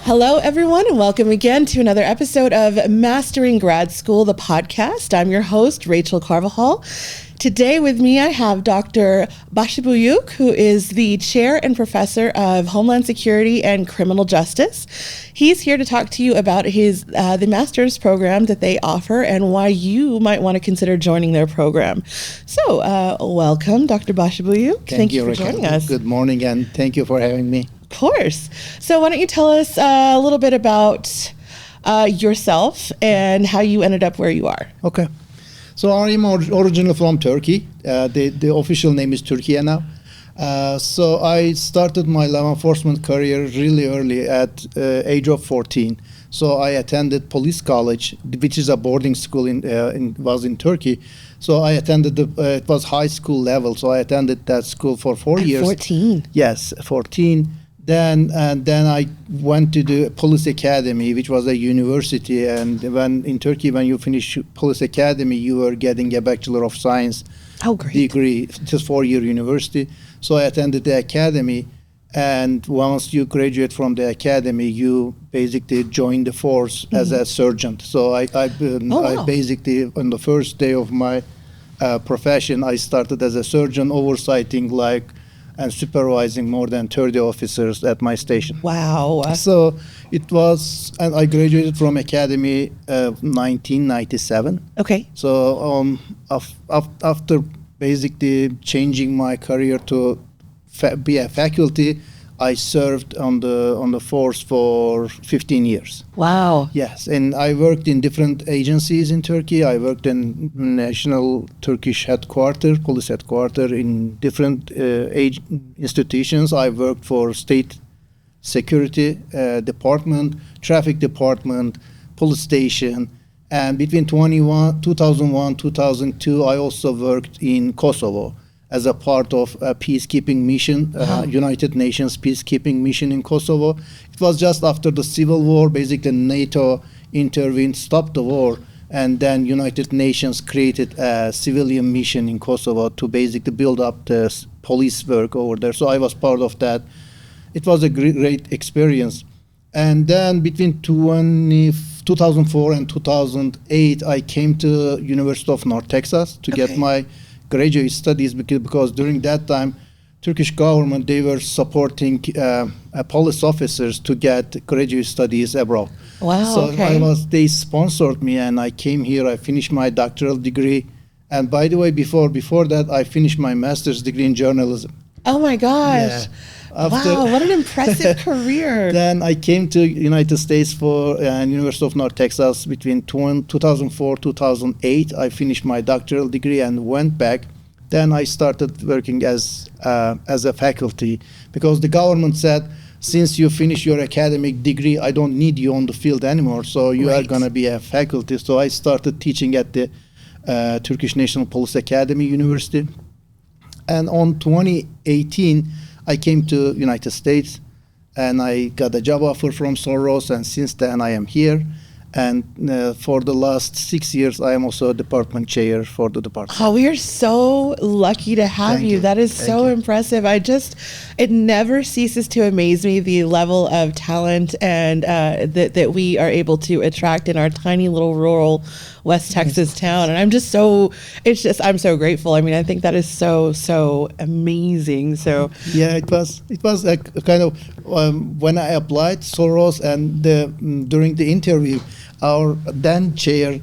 Hello, everyone, and welcome again to another episode of Mastering Grad School, the podcast. I'm your host, Rachel Carvajal. Today with me, I have Dr. Basibuyuk, who is the chair and professor of Homeland Security and Criminal Justice. He's here to talk to you about the master's program that they offer and why you might want to consider joining their program. So, welcome, Dr. Basibuyuk. Thank you for joining us. Good morning, and thank you for having me. Of course. So why don't you tell us a little bit about yourself and how you ended up where you are? Okay. So I'm originally from Turkey. The official name is Turkey now. So I started my law enforcement career really early at age of 14. So I attended police college, which is a boarding school was in Turkey. So I attended it was high school level. So I attended that school for 4 years. 14. Yes, 14. Then I went to the police academy, which was a university. And in Turkey, when you finish police academy, you were getting a Bachelor of Science degree. It's a 4-year university. So I attended the academy. And once you graduate from the academy, you basically join the force as a sergeant. So I basically, on the first day of my profession, I started as a surgeon, oversighting and supervising more than 30 officers at my station. Wow. So it was, and I graduated from academy 1997. Okay. So after basically changing my career to be a faculty, I served on the force for 15 years. Wow. Yes, and I worked in different agencies in Turkey. I worked in National Turkish Headquarters, Police Headquarters, in different institutions. I worked for State Security Department, Traffic Department, Police Station, and between 2001, 2002, I also worked in Kosovo as a part of a peacekeeping mission, United Nations peacekeeping mission in Kosovo. It was just after the civil war. Basically, NATO intervened, stopped the war, and then United Nations created a civilian mission in Kosovo to basically build up the police work over there. So I was part of that. It was a great experience. And then between 2004 and 2008, I came to University of North Texas to get my graduate studies because during that time, Turkish government, they were supporting police officers to get graduate studies abroad. Wow. So they sponsored me, and I came here. I finished my doctoral degree, and by the way, before that, I finished my master's degree in journalism. Oh my gosh. Yeah. Wow, what an impressive career. Then I came to United States for University of North Texas between 2004, 2008. I finished my doctoral degree and went back. Then I started working as a faculty because the government said, since you finish your academic degree, I don't need you on the field anymore, so you are going to be a faculty. So I started teaching at the Turkish National Police Academy University. And on 2018, I came to United States and I got a job offer from Sul Ross, and since then I am here. And for the last 6 years, I am also a department chair for the department. Oh, we are so lucky to have you. That is so impressive. It never ceases to amaze me, the level of talent and that we are able to attract in our tiny little rural West Texas town. And I'm so grateful. I mean, I think that is so amazing. So yeah, it was a kind of when I applied Sul Ross, and during the interview, our then chair,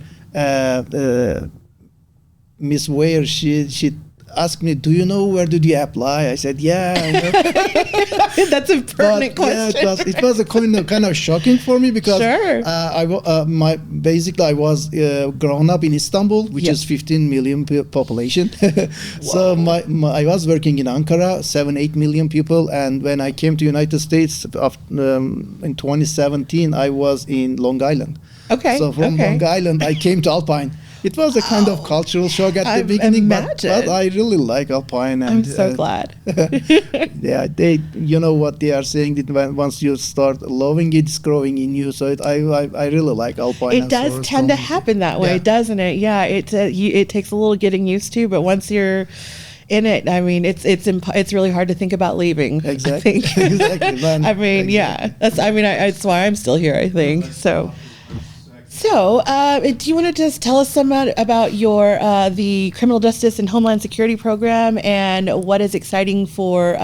Miss Ware, she asked me, "Do you know where did you apply?" I said, "Yeah." I know. That's a pertinent question. Yeah, it was a kind of shocking for me because I was grown up in Istanbul, which is 15 million population. So I was working in Ankara, 7-8 million people, and when I came to United States in 2017, I was in Long Island. Okay. So from Long Island, I came to Alpine. It was a kind of cultural shock at the beginning, but I really like Alpine. And, I'm so glad. Yeah, you know what they are saying, that once you start loving it, it's growing in you. So I really like Alpine. It does tend to happen that way, doesn't it? Yeah, it takes a little getting used to, but once you're in it. I mean, it's really hard to think about leaving. Exactly. I think. Exactly. I mean, yeah. That's why I'm still here, I think. So, do you want to just tell us some about your the Criminal Justice and Homeland Security program and what is exciting for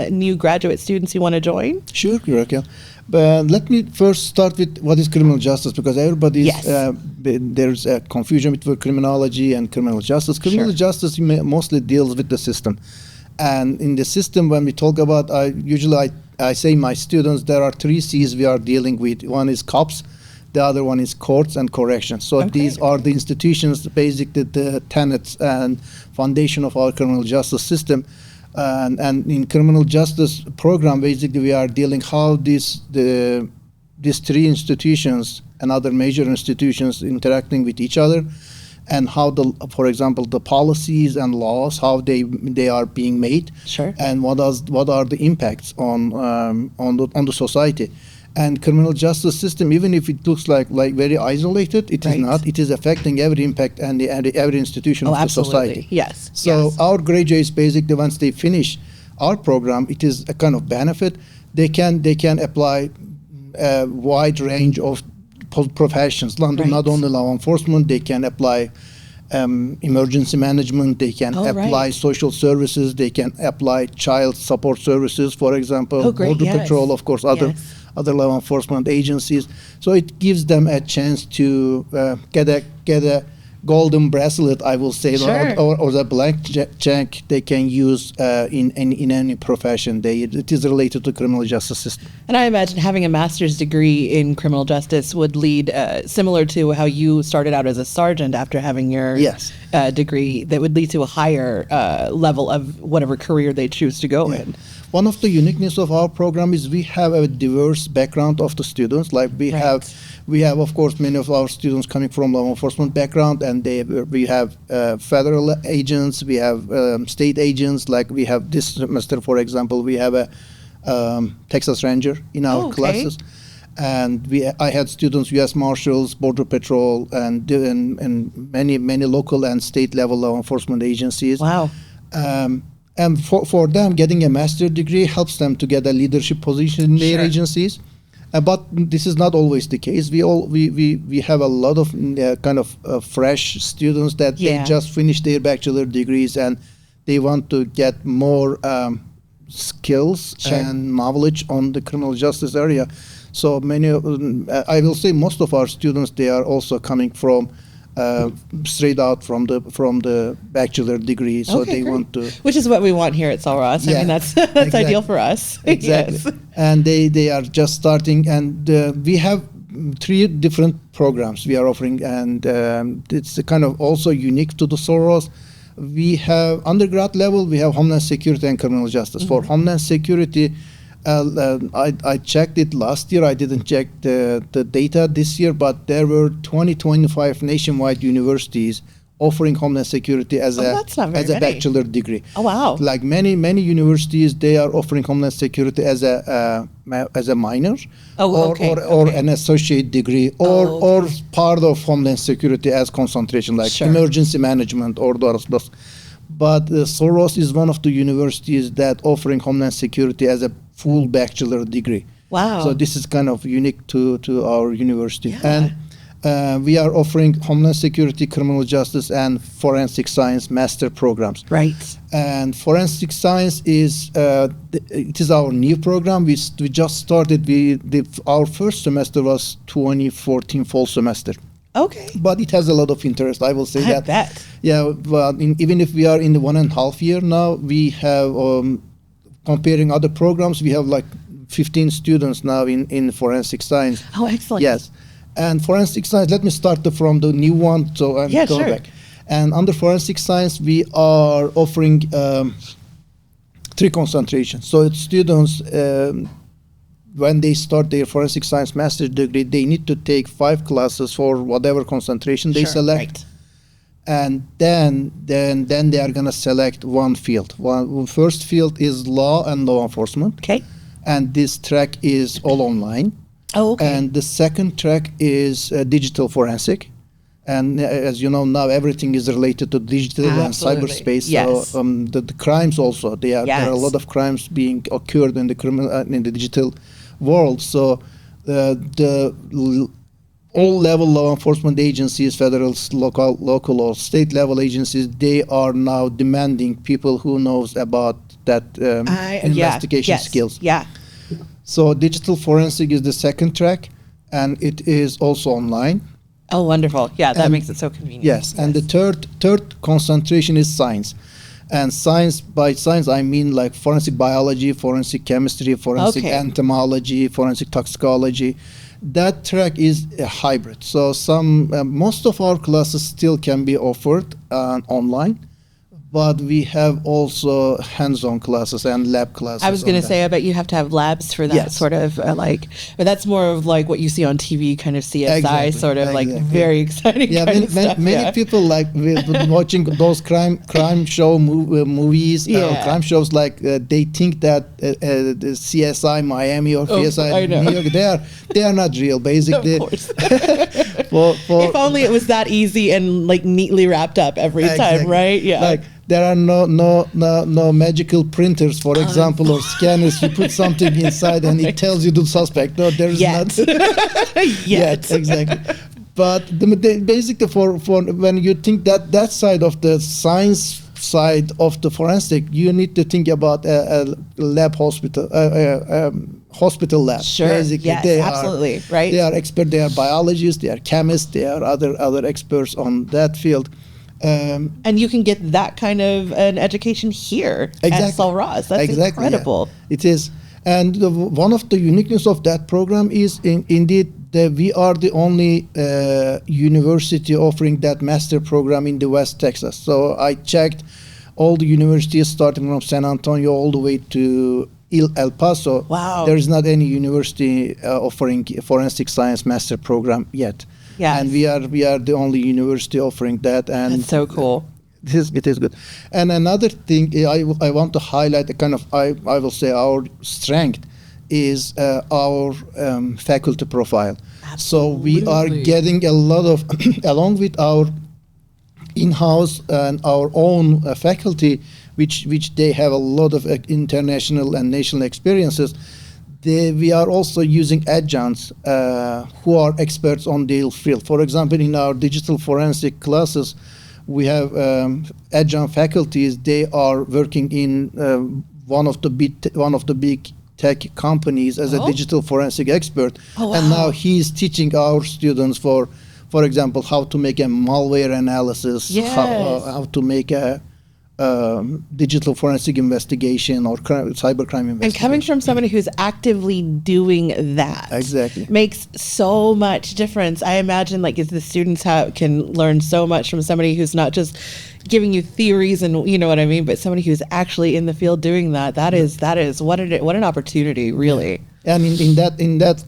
new graduate students who want to join? Sure, Raquel. But let me first start with what is criminal justice, because everybody's Yes. There's a confusion between criminology and criminal justice. Criminal Sure. justice mostly deals with the system, and in the system, when we talk about, I say my students, there are 3 C's we are dealing with. One is cops, the other one is courts and corrections. So Okay. these are the institutions, basically the tenets and foundation of our criminal justice system. And in criminal justice program, basically we are dealing how these 3 institutions and other major institutions interacting with each other, and how for example, the policies and laws, how they are being made, Sure. and what are the impacts on the society. And criminal justice system, even if it looks like very isolated, it Right. is not. It is affecting every impact and every institution of the society. Yes. So yes. our graduates, basically, once they finish our program, it is a kind of benefit. They can apply a wide range of professions, not Right. only law enforcement. They can apply emergency management. They can apply right. social services. They can apply child support services, for example. Oh, great, Border yes. Patrol, of course, other law enforcement agencies. So it gives them a chance to get a golden bracelet, I will say, Sure. or the blank check they can use in any profession. It is related to criminal justice system. And I imagine having a master's degree in criminal justice would lead similar to how you started out as a sergeant after having your Yes. degree, that would lead to a higher level of whatever career they choose to go in. One of the uniqueness of our program is we have a diverse background of the students. Like we have, of course, many of our students coming from law enforcement background, and we have federal agents, we have state agents. Like we have this semester, for example, we have a Texas Ranger in our classes, and I had students, U.S. Marshals, Border Patrol, and many local and state level law enforcement agencies. Wow. And for them, getting a master's degree helps them to get a leadership position in their Sure. agencies. But this is not always the case. We have a lot of kind of fresh students that they just finished their bachelor degrees, and they want to get more skills Sure. and knowledge on the criminal justice area. So many, I will say, most of our students, they are also coming from straight out from the bachelor degree, so Okay, they great. want to. Which is what we want here at Sul Ross. I Yeah, mean, that's exactly. ideal for us. Exactly. Yes. And they are just starting, and we have 3 different programs we are offering, and it's kind of also unique to the Sul Ross. We have undergrad level, we have Homeland Security and Criminal Justice. For Homeland Security, I checked it last year. I didn't check the data this year, but there were 25 nationwide universities offering Homeland Security as that's not very a many. bachelor degree. Oh, wow. Like many universities, they are offering Homeland Security as a minor, or an associate degree, or part of Homeland Security as concentration, like Sure. emergency management or those. But Sul Ross is one of the universities that offering Homeland Security as a full bachelor degree. Wow. So this is kind of unique to our university. Yeah. And we are offering Homeland Security, Criminal Justice, and Forensic Science master programs. Right. And Forensic Science is it is our new program. We just started. Our first semester was 2014 fall semester. Okay. But it has a lot of interest, I will say I that. bet. Yeah, but even if we are in the 1.5 year now, we have, comparing other programs, we have like 15 students now in Forensic Science. Oh, excellent. Yes. And Forensic Science, let me start from the new one, so I'm going sure. back. And under Forensic Science, we are offering 3 concentrations. So it's students, when they start their Forensic Science master's degree, they need to take 5 classes for whatever concentration they Sure, select. right. And then they are going to select one field. First field is law and law enforcement. Okay. And this track is all online. Oh, okay. And the second track is digital forensic. And as you know, now everything is related to digital and Absolutely. cyberspace. Yes. So the crimes also, there are a lot of crimes being occurred in the in the digital world. So all level law enforcement agencies, federal, local or state level agencies, they are now demanding people who knows about that investigation skills. Yeah. So digital forensic is the second track, and it is also online. Oh, wonderful. Yeah, that makes it so convenient. Yes, and the third concentration is science. And science, by science, I mean like forensic biology, forensic chemistry, forensic entomology, forensic toxicology. That track is a hybrid. So most of our classes still can be offered online, but we have also hands-on classes and lab classes. I was going to say, I bet you have to have labs for that sort of but that's more of like what you see on TV, kind of CSI, sort of like very exciting kind of stuff. Many people like watching those crime show movies, crime shows, like they think that the CSI Miami or CSI New York, they are not real, basically. Of course. If only it was that easy and like neatly wrapped up every time, right? Yeah. Like, there are no magical printers, for example, or scanners. You put something inside and it tells you the suspect. No, there is not yet. Exactly. But basically, for when you think that side of the science side of the forensic, you need to think about a lab hospital lab. Sure. Basically, yes, absolutely. Right. They are experts. They are biologists. They are chemists. They are other experts on that field. And you can get that kind of an education here at Sul Ross. That's incredible. Yeah. It is. And one of the uniqueness of that program is indeed that we are the only university offering that master program in the West Texas. So I checked all the universities starting from San Antonio all the way to El Paso. Wow. There is not any university offering forensic science master program yet. Yes. And we are the only university offering that. And that's so cool. It is good. And another thing I want to highlight, I will say our strength is our faculty profile. Absolutely. So we are getting a lot of, along with our in-house and our own faculty, which they have a lot of international and national experiences. We are also using adjuncts who are experts on their field. For example, in our digital forensic classes, we have adjunct faculties. They are working in one of the big tech companies as a digital forensic expert. Oh, wow. And now he is teaching our students, for example, how to make a malware analysis, how to make a digital forensic investigation or cybercrime investigation. And coming from somebody who's actively doing that makes so much difference. I imagine like if the students can learn so much from somebody who's not just giving you theories and you know what I mean, but somebody who's actually in the field doing that. That is what an opportunity, really. And in that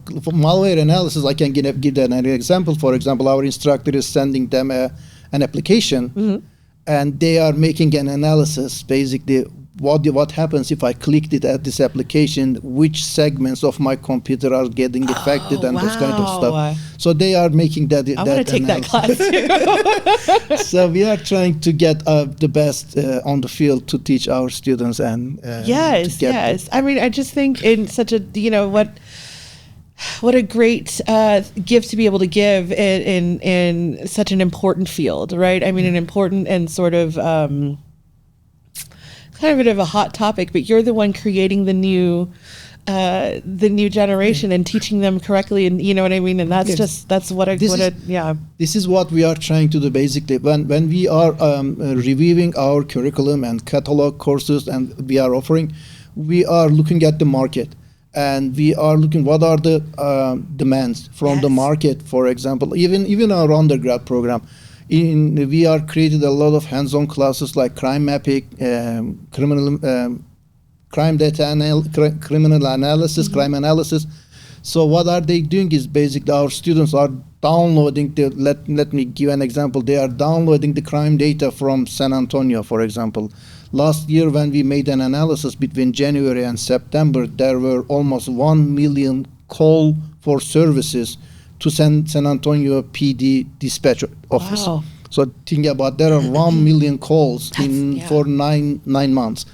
malware analysis, I can give that an example. For example, our instructor is sending them an application. Mm-hmm. And they are making an analysis, basically, what happens if I clicked it at this application, which segments of my computer are getting affected, and those kind of stuff. So they are making that. I want to take that class too. So we are trying to get the best on the field to teach our students and yes. I mean, I just think in such a what a great gift to be able to give in such an important field, right? I mean, an important and sort of kind of a bit of a hot topic, but you're the one creating the new generation and teaching them correctly, and you know what I mean. And that's This is what we are trying to do basically. When we are reviewing our curriculum and catalog courses, and we are offering, we are looking at the market. And we are looking what are the demands from the market. For example, even our undergrad program, we are created a lot of hands-on classes like crime mapping, crime data criminal analysis, crime analysis. So what are they doing is basically our students are downloading let me give an example. They are downloading the crime data from San Antonio, for example. Last year, when we made an analysis between January and September, there were almost 1 million call for services to San Antonio PD dispatch office. Wow. So think about there are 1 million calls for nine months.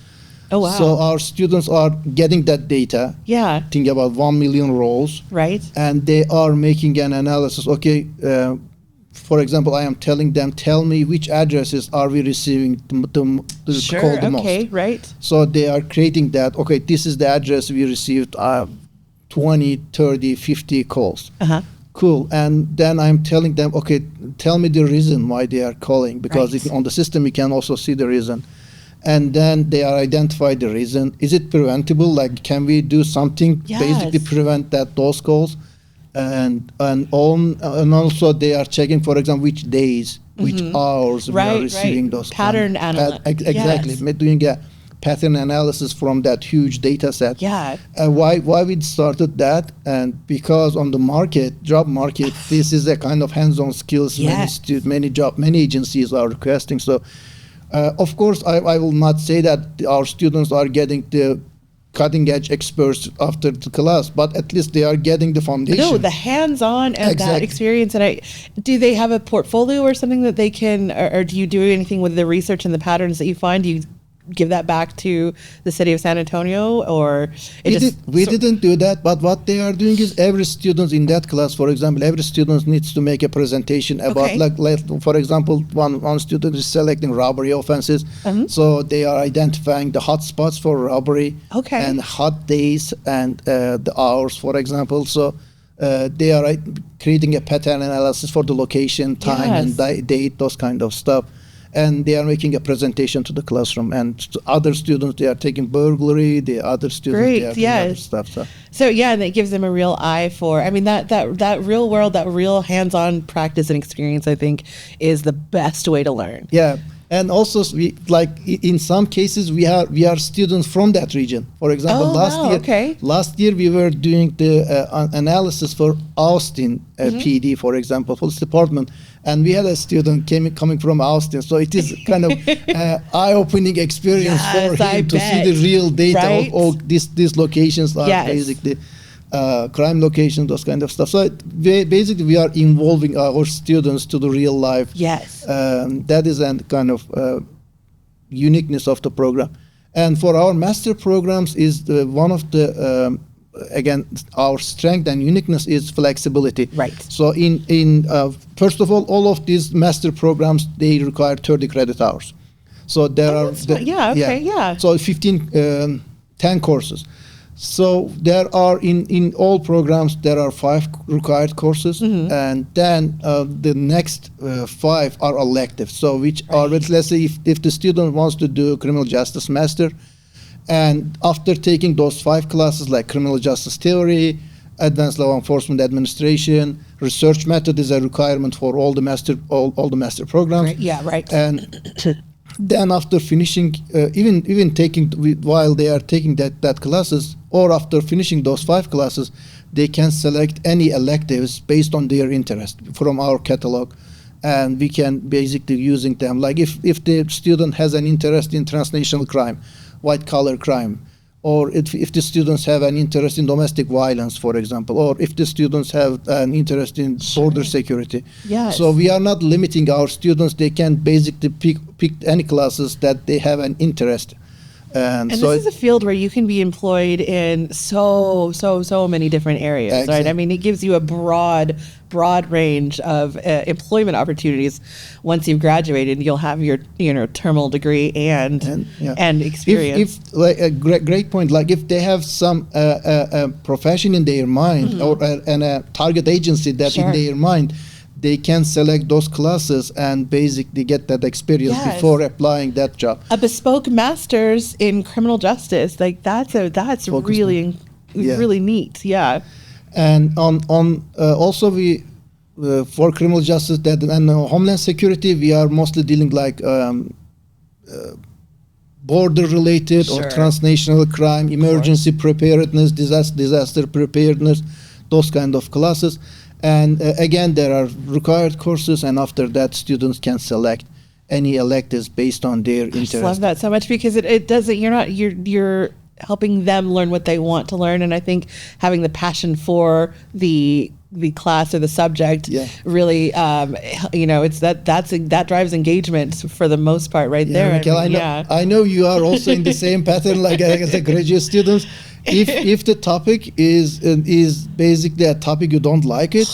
Oh, wow. So our students are getting that data. Yeah. Think about 1 million roles. Right. And they are making an analysis. Okay, for example, I am telling them, tell me which addresses are we receiving the Sure. call the most. Okay. Right. So they are creating that. Okay, this is the address we received 20, 30, 50 calls. Uh-huh. Cool. And then I'm telling them, okay, tell me the reason why they are calling, because Right. on the system you can also see the reason. And then they are identify the reason. Is it preventable? Like, can we do something basically prevent those calls? And also they are checking, for example, which days, which hours we are receiving those pattern analysis. Exactly, doing a pattern analysis from that huge data set. Yeah. Why we started that? And because on the job market, this is a kind of hands-on skills many agencies are requesting. So, of course, I will not say that our students are getting the cutting-edge experts after the class, but at least they are getting the foundation. No, the hands-on and that experience. And do they have a portfolio or something that they can, or do you do anything with the research and the patterns that you find? Do you give that back to the city of San Antonio, or we didn't do that? But what they are doing is every student in that class, for example, every student needs to make a presentation about, for example, one student is selecting robbery offenses, so they are identifying the hot spots for robbery, and hot days and the hours, for example. So they are creating a pattern analysis for the location, time, and date, those kind of stuff. And they are making a presentation to the classroom, and to other students they are taking burglary. The other students they are doing other stuff. So yeah, and it gives them a real eye for. I mean, that real world, that real hands-on practice and experience, I think, is the best way to learn. Yeah, and also in some cases we are students from that region. For example, last year we were doing the analysis for Austin PD, for example, police department. And we had a student coming from Austin, so it is kind of eye-opening experience for him to see the real data of all these locations are basically crime locations, those kind of stuff. So basically, we are involving our students to the real life. Yes, that is a kind of uniqueness of the program. And for our master programs, is one of the again, our strength and uniqueness is flexibility. Right. So in first of all of these master programs, they require 30 credit hours. So there are So 10 courses. So there are in all programs there are 5 required courses, and then the next 5 are elective. So which are, let's say if the student wants to do criminal justice master, and after taking those 5 classes like criminal justice theory, advanced law enforcement administration, research method is a requirement for all the master programs. And then after finishing, even taking while they are taking that classes, or after finishing those 5 classes, they can select any electives based on their interest from our catalog. And we can basically using them. Like if the student has an interest in transnational crime, white collar crime, or if the students have an interest in domestic violence, for example, or if the students have an interest in border security. Yes. So we are not limiting our students. They can basically pick any classes that they have an interest. And so this is a field where you can be employed in so many different areas, right? I mean, it gives you a broad range of employment opportunities. Once you've graduated, you'll have your terminal degree and experience. If like a great point, like if they have some profession in their mind, or a target agency that in their mind, they can select those classes and basically get that experience before applying that job. A bespoke master's in criminal justice, like that's really neat. Yeah. And on also we for criminal justice and homeland security, we are mostly dealing like border related or transnational crime, emergency preparedness, disaster preparedness, those kind of classes. And again, there are required courses, and after that, students can select any electives based on their interest. I love that so much, because it doesn't. You're helping them learn what they want to learn, and I think having the passion for the the class or the subject really, it's that drives engagement for the most part there. Michael, I know you are also in the same pattern like as a graduate student. If the topic is basically a topic you don't like it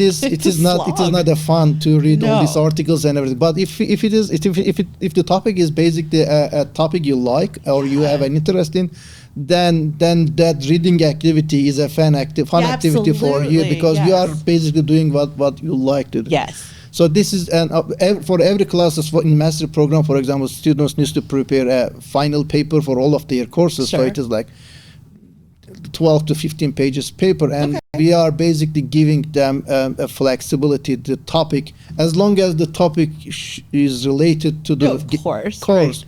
is not a fun to read all these articles and everything. But if the topic is basically a topic you like or you have an interest in, then that reading activity is a fun activity for you, because you are basically doing what you like to do. Yes. So this is for every class in master program, for example, students need to prepare a final paper for all of their courses. Sure. So it is like 12 to 15 pages paper, and we are basically giving them a flexibility, the topic, as long as the topic is related to the course. Right.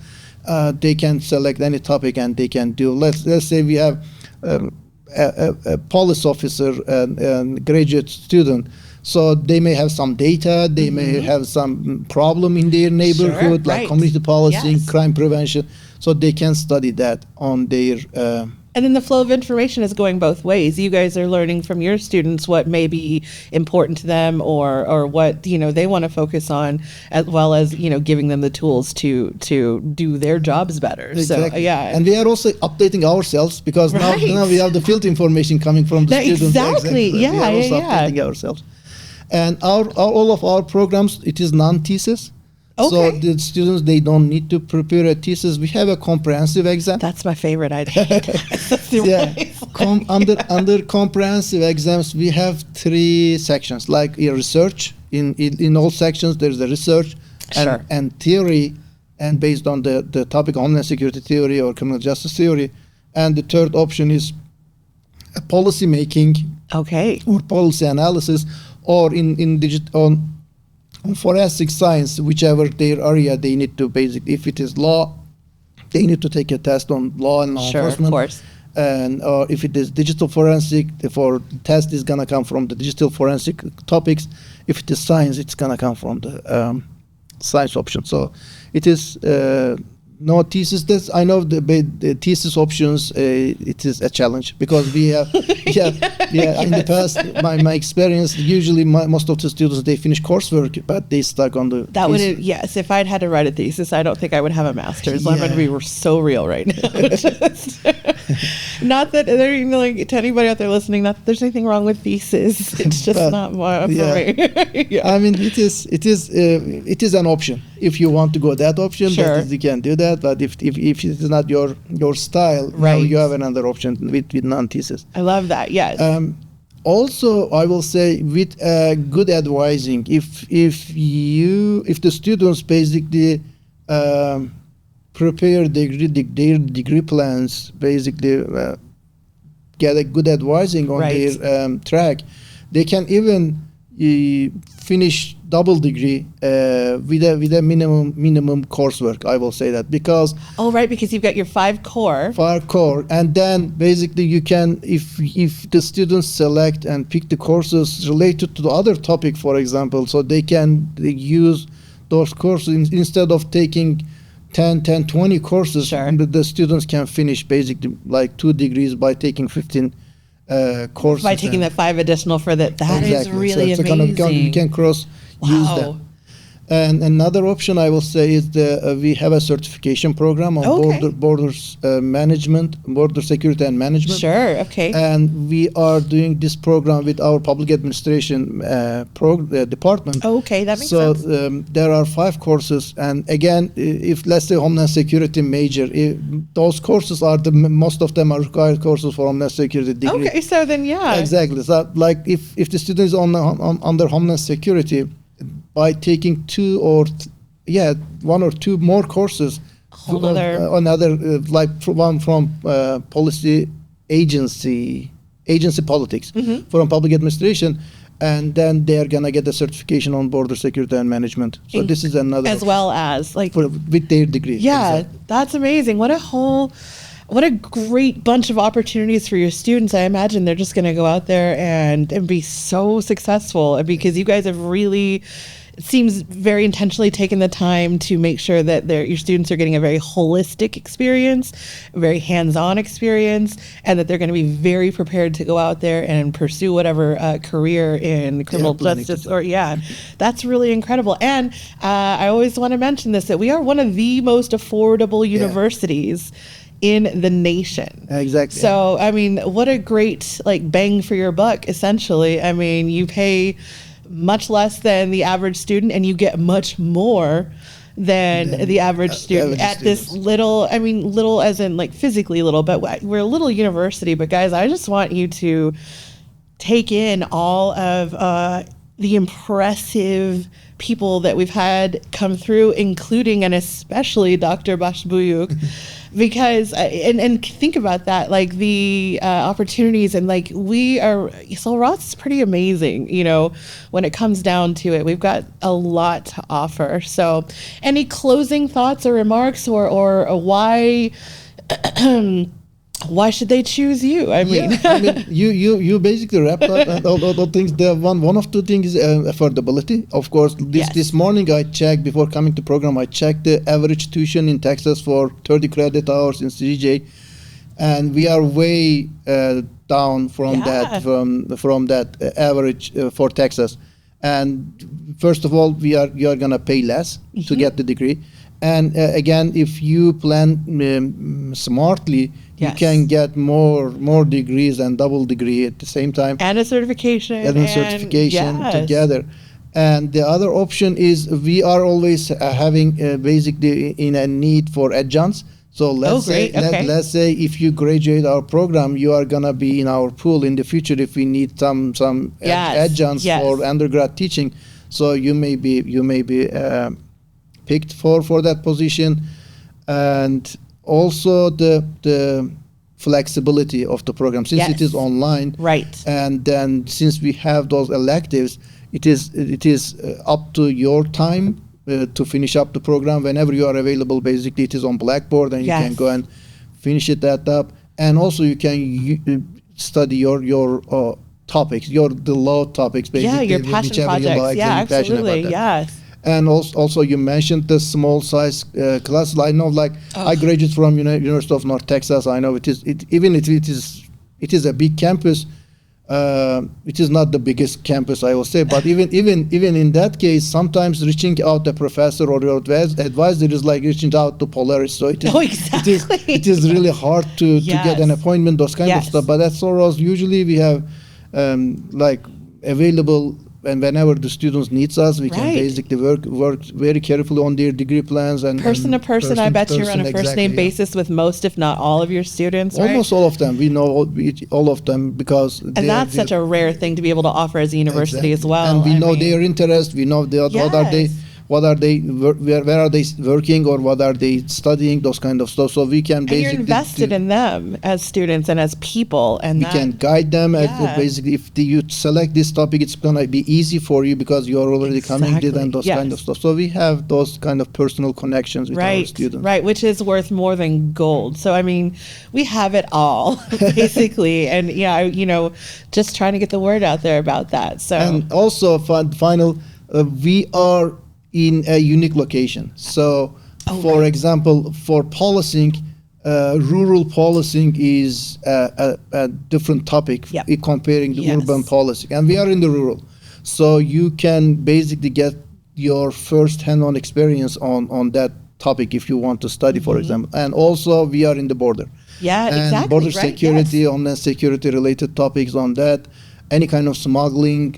They can select any topic and they can do. Let's say we have a police officer and graduate student. So they may have some data, they may have some problem in their neighborhood, like community policing, crime prevention. So they can study that on their. And then the flow of information is going both ways. You guys are learning from your students what may be important to them, or what they want to focus on, as well as giving them the tools to do their jobs better. Exactly. So and we are also updating ourselves, because now we have the field information coming from the students. Exactly. We are also updating ourselves. And all of our programs, it is non-thesis. Okay. So the students, they don't need to prepare a thesis. We have a comprehensive exam. That's my favorite idea. Under comprehensive exams, we have 3 sections, like research. In all sections, there's the research and theory, and based on the topic Homeland Security theory or criminal justice theory. And the third option is policy making, or policy analysis, or on forensic science, whichever their area, they need to basically, if it is law, they need to take a test on law and law enforcement. Of course. And if it is digital forensic, the test is gonna come from the digital forensic topics. If it is science, it's gonna come from the science option. So it is no thesis. I know the thesis options. It is a challenge, because we have in the past, my experience, usually most of the students, they finish coursework, but they stuck on the yes. If I'd had to write a thesis, I don't think I would have a master's. We were so real right now. Not that to anybody out there listening, not that there's anything wrong with thesis. It's just not for me. I mean, it is an option. If you want to go that option, you can do that. But if it is not your style, now you have another option with non-thesis. I love that. Yes. Also, I will say, with good advising, if the students basically prepare their degree plans, basically get a good advising on their track, they can even finish double degree with a minimum coursework. I will say that, because because you've got your 5 core, and then basically you can, if the students select and pick the courses related to the other topic, for example, so they use those courses instead of taking 20 courses. The students can finish basically like 2 degrees by taking 15 courses. By taking that 5 additional for that. That is really amazing. You can use them. And another option I will say is we have a certification program on border security and management. Sure, okay. And we are doing this program with our public administration department. Okay, that makes sense. So there are 5 courses, and again, if let's say Homeland Security major, those courses are most of them are required courses for Homeland Security degree. Okay, so then exactly. So like if the student is under Homeland Security, by taking 1 or 2 more courses, like one from policy agency politics, from public administration, and then they're gonna get the certification on border security and management. So this is another, as well as with their degree. That's amazing. What a whole what a great bunch of opportunities for your students. I imagine they're just going to go out there and be so successful, because you guys have really, it seems, very intentionally taken the time to make sure that your students are getting a very holistic experience, a very hands-on experience, and that they're going to be very prepared to go out there and pursue whatever career in criminal justice. That's really incredible. And I always want to mention this, that we are one of the most affordable universities in the nation. Exactly. So, I mean, what a great bang for your buck, essentially. I mean, you pay much less than the average student, and you get much more than the average student at this little, I mean, little as in physically little, but we're a little university. But guys, I just want you to take in all of the impressive people that we've had come through, including and especially Dr. Basibuyuk. Because, and think about that, the opportunities, and Sul Ross is pretty amazing, when it comes down to it. We've got a lot to offer. So any closing thoughts or remarks, or why why should they choose you? I mean, you basically wrapped up all the things. One of two things is affordability. Of course, this morning I checked, before coming to program, I checked the average tuition in Texas for 30 credit hours in CJ, and we are way down from that average for Texas. And first of all, you are gonna pay less to get the degree. And again, if you plan smartly, you can get more degrees and double degree at the same time. And a certification. Together. And the other option is, we are always having basically in a need for adjuncts. So let's say if you graduate our program, you are gonna be in our pool in the future if we need some adjuncts for undergrad teaching. So you may be picked for that position. And also the flexibility of the program, since it is online, right? And then since we have those electives, it is up to your time to finish up the program whenever you are available. Basically, it is on Blackboard, and you can go and finish that up. And also you can study your topics, the law topics, basically, your passion projects. You like, Absolutely, yes. And also you mentioned the small size classes. I know, I graduated from University of North Texas. I know it is a big campus. It is not the biggest campus, I will say, but even in that case, sometimes reaching out to a professor or your advisor is like reaching out to Polaris. So it is really hard to get an appointment, those kind of stuff. But at Sul Ross, usually we have available. And whenever the students needs us, we can basically work very carefully on their degree plans. And person to person, I bet you're on a first name basis with most, if not all, of your students. Almost all of them. We know all of them, because that's such a rare thing to be able to offer as a university as well. And we know their interest. We know where are they working, or what are they studying, those kind of stuff. So we can basically, you're invested in them as students and as people, and we can guide them. Basically, if you select this topic, it's gonna be easy for you because you're already coming to and those kind of stuff. So we have those kind of personal connections with our students, which is worth more than gold. So I mean, we have it all basically, and just trying to get the word out there about that. So, and also final, we are in a unique location. So, for example, for policing, rural policing is a different topic comparing the urban policing. And we are in the rural. So you can basically get your first hand-on experience on that topic if you want to study, for example. And also we are in the border. And border security, homeland security related topics on that. Any kind of smuggling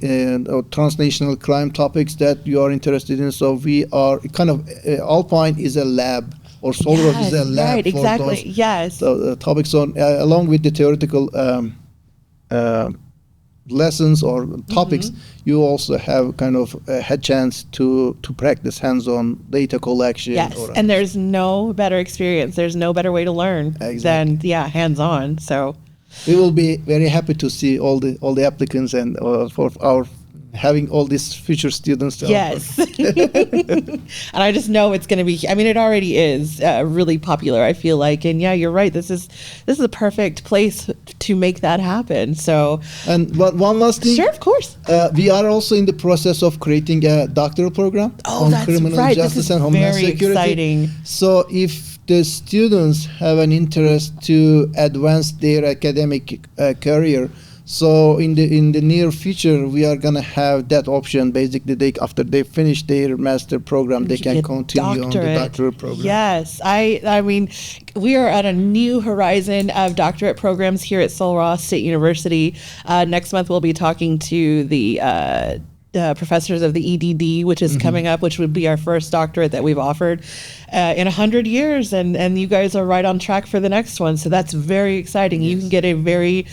or transnational crime topics that you are interested in. So we are kind of, Alpine is a lab, or Sul Ross is a lab for those topics. So along with the theoretical lessons or topics, you also have kind of a chance to practice hands-on data collection. And there's no better experience. There's no better way to learn than hands-on. So we will be very happy to see all the applicants and for our having all these future students. Yes. And I just know it's going to be, I mean, it already is really popular, I feel like. And yeah, you're right. This is a perfect place to make that happen. So, and one last thing. Sure, of course. We are also in the process of creating a doctoral program on criminal justice and homeland security. Exciting. So if the students have an interest to advance their academic career, so in the near future, we are gonna have that option. Basically, after they finish their master program, they can continue on the doctorate program. Yes, I mean, we are at a new horizon of doctorate programs here at Sul Ross State University. Next month, we'll be talking to the professors of the EDD, which is coming up, which would be our first doctorate that we've offered in 100 years. And you guys are right on track for the next one. So that's very exciting. Yes. You can get a very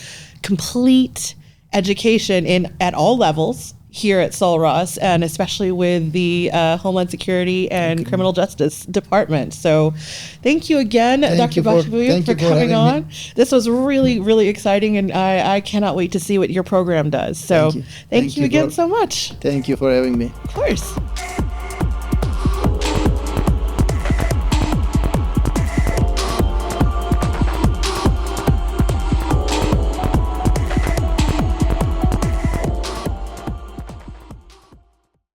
complete education at all levels here at Sul Ross, and especially with the Homeland Security and Criminal Justice Department. So thank you again, Dr. Basibuyuk, for coming on. This was really, really exciting, and I cannot wait to see what your program does. So thank you again so much. Thank you for having me. Of course.